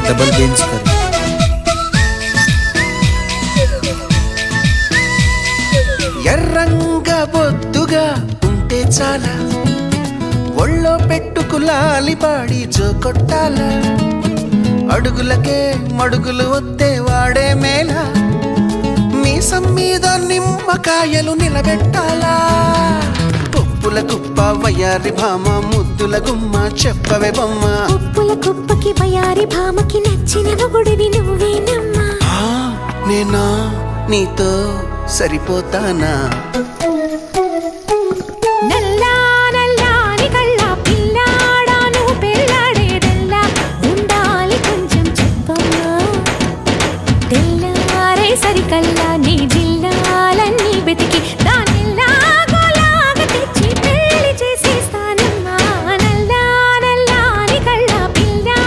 Double beans करी। ఎర్రంగా బొద్దుగా ఉంటే చాలా ఒళ్ళో పెట్టుకులాలి పాడి జోకొట్టాల అడుగులకే మడుగులు వత్తే వాడే మేళ మీసం మీద నిమ్మకాయలు నిలబెట్టాలా పప్పుల కుప్ప వయారి భామ ముద్దుల గుమ్మ చెప్పవే బొమ్మ పప్పుల కుప్పకి వయారి భామకి నచ్చిన మొగుడివి నువ్వేనమ్మా నేనా నీతో సరిపోతానా